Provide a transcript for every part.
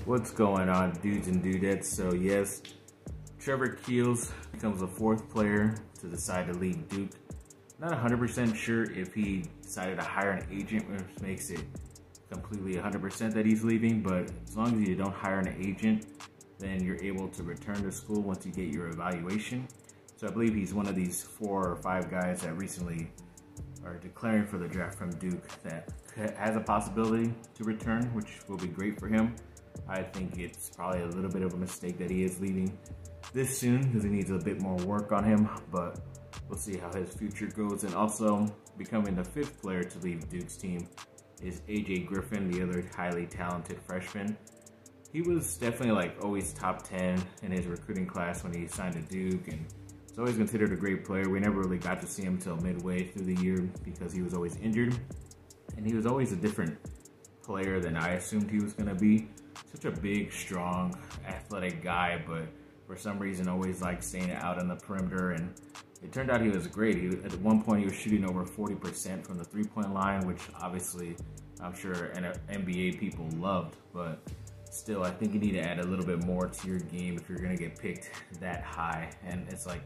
What's going on, dudes and dudettes? So yes, Trevor Keels becomes the fourth player to decide to leave Duke. Not 100% sure if he decided to hire an agent, which makes it completely 100% that he's leaving, but as long as you don't hire an agent, then you're able to return to school once you get your evaluation. So I believe he's one of these 4 or 5 guys that recently are declaring for the draft from Duke that has a possibility to return, which will be great for him. I think it's probably a little bit of a mistake that he is leaving this soon because he needs a bit more work on him, but we'll see how his future goes. And also becoming the 5th player to leave Duke's team is Griffin, the other highly talented freshman. He was definitely like always top 10 in his recruiting class when he signed to Duke, and he's always considered a great player. We never really got to see him until midway through the year because he was always injured, and he was always a different player than I assumed he was gonna be. Such a big, strong, athletic guy, but for some reason always like staying out on the perimeter, and it turned out he was great. At one point he was shooting over 40% from the 3-point line, which obviously I'm sure NBA people loved, but still I think you need to add a little bit more to your game if you're gonna get picked that high. And it's like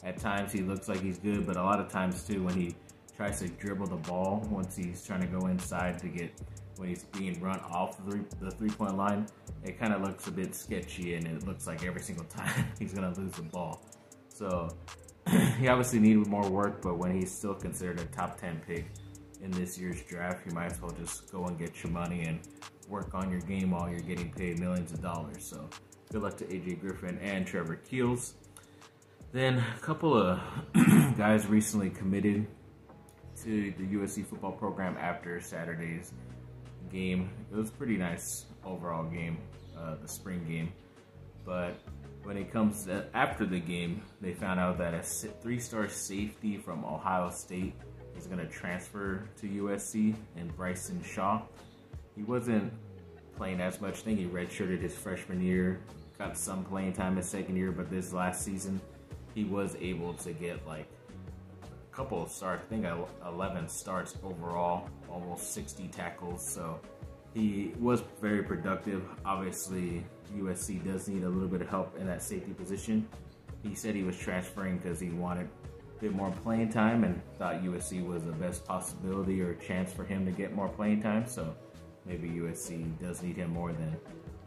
at times he looks like he's good, but a lot of times too when he tries to dribble the ball once he's trying to go inside to get, when he's being run off the 3-point line, it kind of looks a bit sketchy, and it looks like every single time he's gonna lose the ball. So he obviously needed more work, but when he's still considered a top 10 pick in this year's draft, you might as well just go and get your money and work on your game while you're getting paid millions of dollars. So good luck to Griffin and Trevor Keels. Then a couple of guys recently committed to the USC football program after Saturday's game. It was a pretty nice overall game, the spring game, but when it comes to after the game, they found out that a 3-star safety from Ohio State is going to transfer to USC, and Bryson Shaw. He wasn't playing as much. I think he redshirted his freshman year, got some playing time his second year, but this last season he was able to get like a couple of starts. I think 11 starts overall, almost 60 tackles. So he was very productive. Obviously, USC does need a little bit of help in that safety position. He said he was transferring because he wanted a bit more playing time and thought USC was the best possibility or chance for him to get more playing time. So maybe USC does need him more than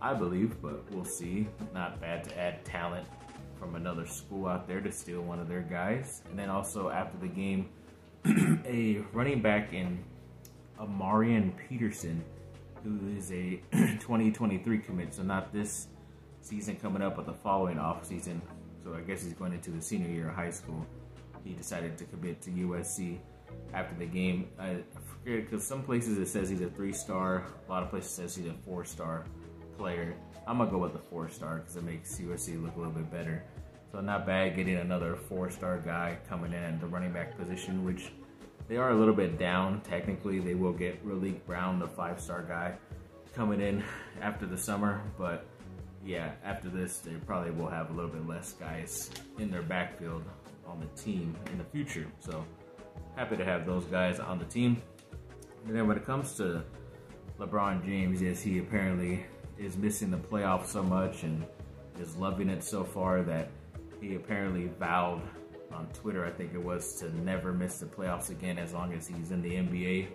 I believe, but we'll see. Not bad to add talent from another school out there to steal one of their guys. And then also after the game, a running back in Amarian Peterson, who is a 2023 commit, so not this season coming up, but the following off season. So I guess he's going into the senior year of high school. He decided to commit to USC after the game. I forget, because some places it says he's a 3-star, a lot of places it says he's a 4-star player. I'm gonna go with the 4-star because it makes USC look a little bit better. So not bad getting another 4-star guy coming in at the running back position, which they are a little bit down. Technically, they will get Raleek Brown, the 5-star guy, coming in after the summer. But yeah, after this, they probably will have a little bit less guys in their backfield on the team in the future. So happy to have those guys on the team. And then when it comes to LeBron James, yes, he apparently is missing the playoffs so much and is loving it so far that he apparently vowed on Twitter, I think it was, to never miss the playoffs again as long as he's in the NBA.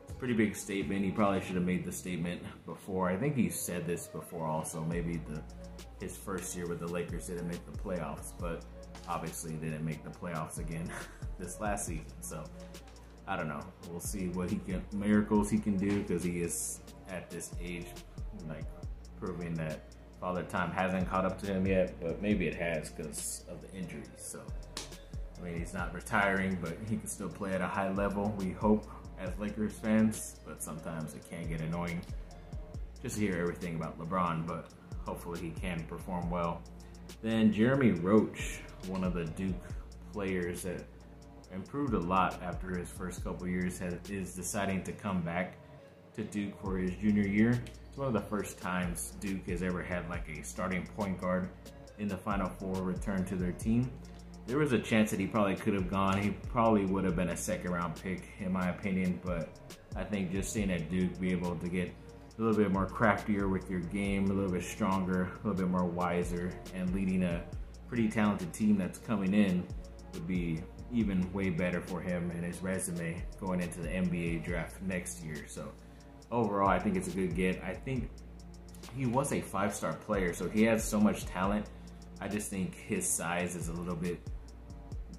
It's a pretty big statement. He probably should have made the statement before. I think he said this before also. Maybe his first year with the Lakers didn't make the playoffs, but obviously didn't make the playoffs again this last season. So I don't know. We'll see what miracles he can do, because he is at this age, like proving that Father Time hasn't caught up to him yet, but maybe it has because of the injuries. So I mean, he's not retiring, but he can still play at a high level, we hope, as Lakers fans, but sometimes it can get annoying just to hear everything about LeBron, but hopefully he can perform well. Then Jeremy Roach, one of the Duke players that improved a lot after his first couple years, is deciding to come back to Duke for his junior year. It's one of the first times Duke has ever had like a starting point guard in the Final Four return to their team. There was a chance that he probably could have gone. He probably would have been a 2nd-round pick in my opinion, but I think just seeing at Duke be able to get a little bit more craftier with your game, a little bit stronger, a little bit more wiser, and leading a pretty talented team that's coming in would be even way better for him and his resume going into the NBA draft next year. So overall, I think it's a good get. I think he was a 5-star player, so he has so much talent. I just think his size is a little bit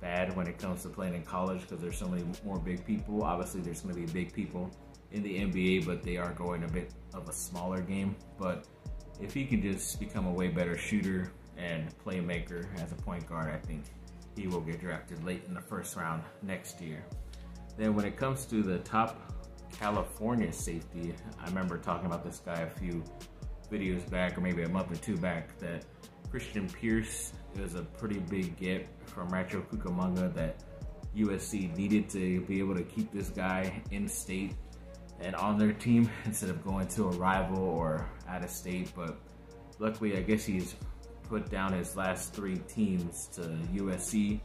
bad when it comes to playing in college because there's so many more big people. Obviously, there's going to be big people in the NBA, but they are going a bit of a smaller game. But if he can just become a way better shooter and playmaker as a point guard, I think he will get drafted late in the first round next year. Then when it comes to the top California safety, I remember talking about this guy a few videos back, or maybe a month or two back, that Christian Pierce is a pretty big get from Rancho Cucamonga that USC needed to be able to keep this guy in state and on their team instead of going to a rival or out of state. But luckily, I guess he's put down his last 3 teams to USC,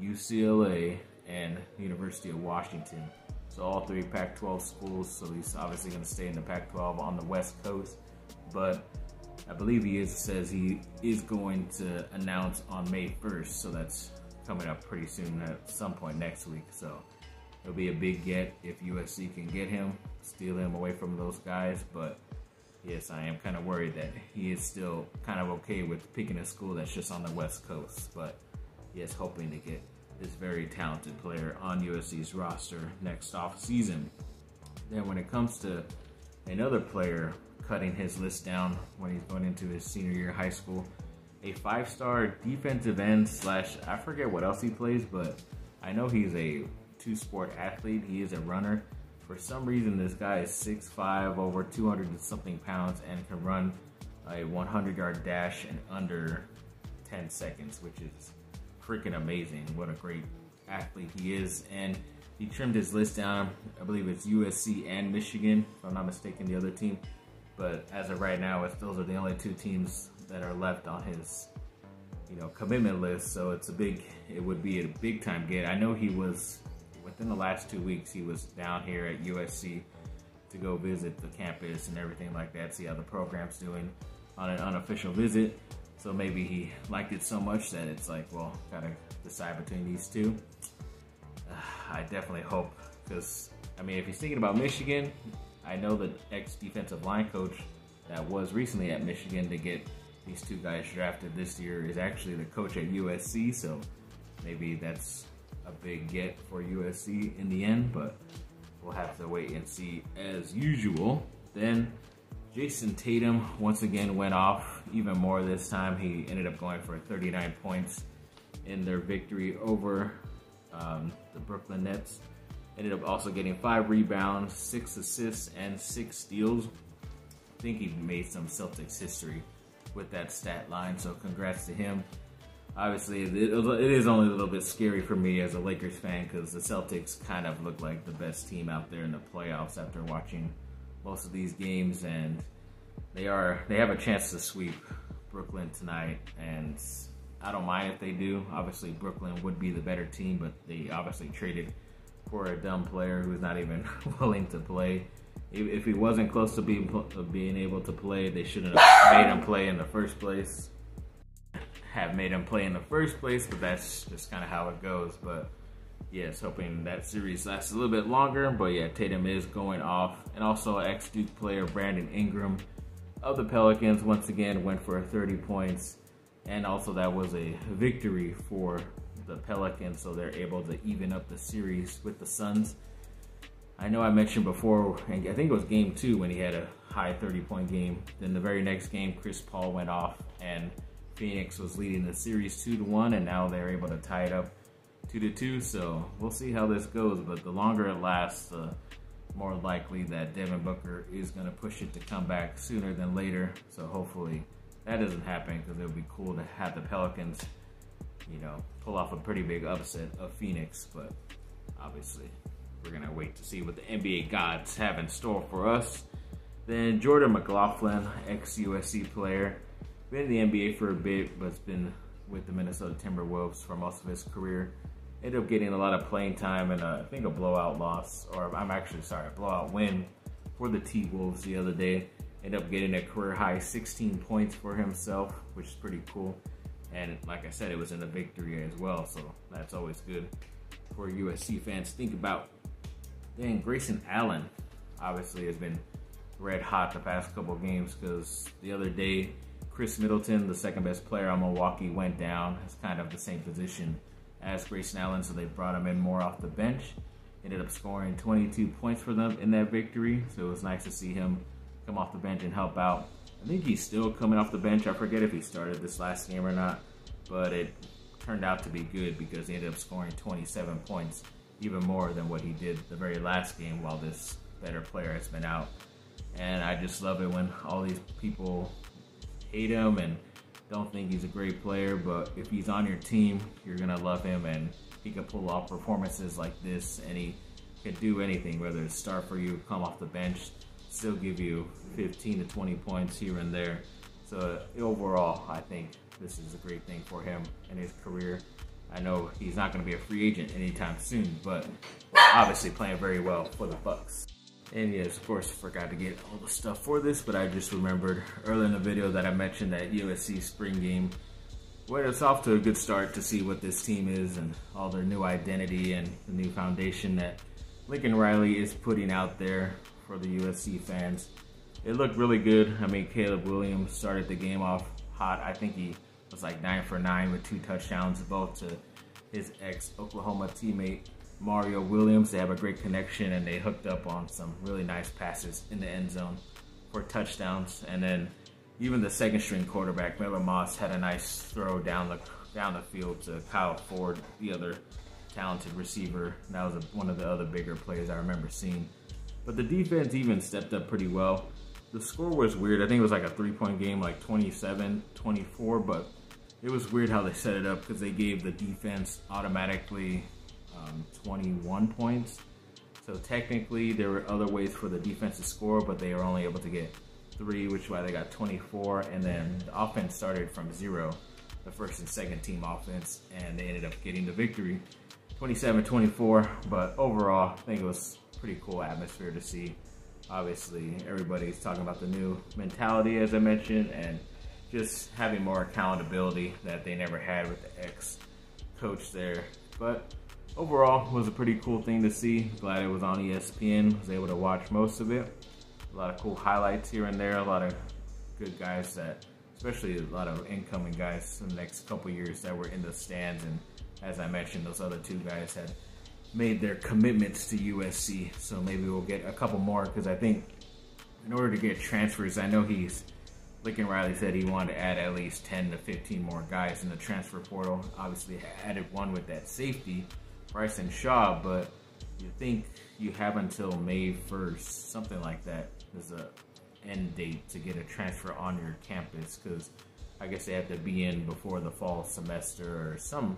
UCLA, and University of Washington. So all 3 Pac-12 schools, so he's obviously going to stay in the Pac-12 on the West Coast. But I believe says he is going to announce on May 1st, so that's coming up pretty soon at some point next week. So it'll be a big get if USC can get him, steal him away from those guys. But yes, I am kind of worried that he is still kind of okay with picking a school that's just on the West Coast. But yes, hoping to get this very talented player on USC's roster next off season. Then when it comes to another player cutting his list down when he's going into his senior year of high school, a 5-star defensive end slash, I forget what else he plays, but I know he's a 2-sport athlete. He is a runner. For some reason, this guy is 6'5", over 200 and something pounds, and can run a 100-yard dash in under 10 seconds, which is freaking amazing. What a great athlete he is. And he trimmed his list down. I believe it's USC and Michigan, if I'm not mistaken, the other team. But as of right now, those are the only 2 teams that are left on his, commitment list. So it would be a big time get. I know he was, within the last 2 weeks, he was down here at USC to go visit the campus and everything like that, see how the program's doing on an unofficial visit. So maybe he liked it so much that it's like, well, gotta decide between these 2. I definitely hope, because, if he's thinking about Michigan, I know the ex-defensive line coach that was recently at Michigan to get these 2 guys drafted this year is actually the coach at USC, so maybe that's a big get for USC in the end, but we'll have to wait and see as usual. Then Jason Tatum once again went off even more this time. He ended up going for 39 points in their victory over the Brooklyn Nets. Ended up also getting 5 rebounds, 6 assists, and 6 steals. I think he made some Celtics history with that stat line, so congrats to him. Obviously, it is only a little bit scary for me as a Lakers fan because the Celtics kind of look like the best team out there in the playoffs after watching most of these games, and they have a chance to sweep Brooklyn tonight, and I don't mind if they do. Obviously, Brooklyn would be the better team, but they obviously traded for a dumb player who's not even willing to play. If he wasn't close to being able to play, they shouldn't have made him play in the first place. But that's just kind of how it goes. But yes, hoping that series lasts a little bit longer. But yeah, Tatum is going off. And also ex-Duke player Brandon Ingram of the Pelicans once again went for 30 points. And also that was a victory for the Pelicans, so they're able to even up the series with the Suns. I know I mentioned before, and I think it was game 2 when he had a high 30-point game. Then the very next game, Chris Paul went off, and Phoenix was leading the series 2-1, and now they're able to tie it up 2-2. So we'll see how this goes, but the longer it lasts, the more likely that Devin Booker is going to push it to come back sooner than later. So hopefully that doesn't happen, because it would be cool to have the Pelicans, pull off a pretty big upset of Phoenix. But obviously, we're going to wait to see what the NBA gods have in store for us. Then Jordan McLaughlin, ex-USC player, been in the NBA for a bit, but has been with the Minnesota Timberwolves for most of his career. Ended up getting a lot of playing time in I think a blowout win for the T-Wolves the other day. Ended up getting a career high 16 points for himself, which is pretty cool. And like I said, it was in a victory as well, so that's always good for USC fans to think about. Then Grayson Allen obviously has been red hot the past couple of games, because the other day Chris Middleton, the second best player on Milwaukee, went down. It's kind of the same position as Grayson Allen, so they brought him in more off the bench. Ended up scoring 22 points for them in that victory, so it was nice to see him come off the bench and help out. I think he's still coming off the bench. I forget if he started this last game or not, but it turned out to be good because he ended up scoring 27 points, even more than what he did the very last game while this better player has been out. And I just love it when all these people hate him and don't think he's a great player, but if he's on your team, you're gonna love him, and he can pull off performances like this, and he can do anything, whether it's start for you, come off the bench, still give you 15 to 20 points here and there. So overall, I think this is a great thing for him in his career. I know he's not going to be a free agent anytime soon, but obviously playing very well for the Bucks. And yes, of course, forgot to get all the stuff for this, but I just remembered earlier in the video that I mentioned that USC spring game. Well, it's off to a good start to see what this team is and all their new identity and the new foundation that Lincoln Riley is putting out there for the USC fans. It looked really good. I mean, Caleb Williams started the game off hot. I think he was like 9 for 9 with 2 touchdowns, both to his ex-Oklahoma teammate Mario Williams. They have a great connection, and they hooked up on some really nice passes in the end zone for touchdowns. And then even the second string quarterback, Miller Moss, had a nice throw down the field to Kyle Ford, the other talented receiver. That was one of the other bigger plays I remember seeing. But the defense even stepped up pretty well. The score was weird. I think it was like a 3-point game, like 27-24, but it was weird how they set it up because they gave the defense automatically 21 points. So technically there were other ways for the defense to score, but they were only able to get 3, which is why they got 24. And then the offense started from 0, the first and second team offense, and they ended up getting the victory 27-24. But overall, I think it was pretty cool atmosphere to see. Obviously, everybody's talking about the new mentality, as I mentioned, and just having more accountability that they never had with the ex-coach there. But overall, it was a pretty cool thing to see. Glad it was on ESPN. Was able to watch most of it. A lot of cool highlights here and there. A lot of good guys that, especially a lot of incoming guys in the next couple years that were in the stands. And as I mentioned, those other 2 guys had made their commitments to USC, so maybe we'll get a couple more, because I think in order to get transfers, I know Lincoln Riley said he wanted to add at least 10 to 15 more guys in the transfer portal. Obviously added one with that safety, Bryson Shaw, but you think you have until May 1st, something like that, as a end date to get a transfer on your campus, because I guess they have to be in before the fall semester or some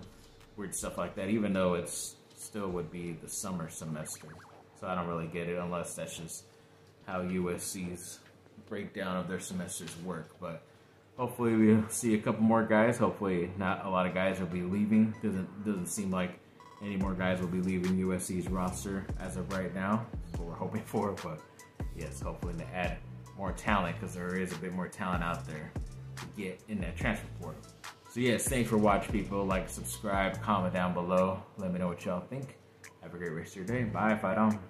weird stuff like that, even though it's still would be the summer semester. So I don't really get it, unless that's just how USC's breakdown of their semesters work. But hopefully we'll see a couple more guys. Hopefully not a lot of guys will be leaving. Doesn't seem like any more guys will be leaving USC's roster as of right now. That's what we're hoping for. But yes, hopefully to add more talent, because there is a bit more talent out there to get in that transfer portal. So yes, thanks for watching, people. Like, subscribe, comment down below. Let me know what y'all think. Have a great rest of your day. Bye, fight on.